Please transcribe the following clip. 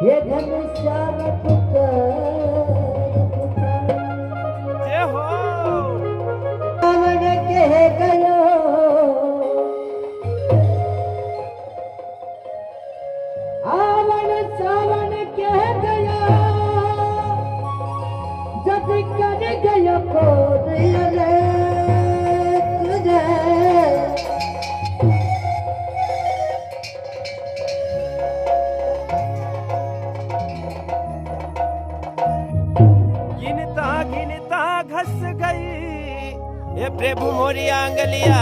ये घनश्याम जय हो रावण कह गयो सावन कह गया जब कर गयो खोद रे तुझे गिनता गिनता घस गई ये प्रभु मोरी आंगलिया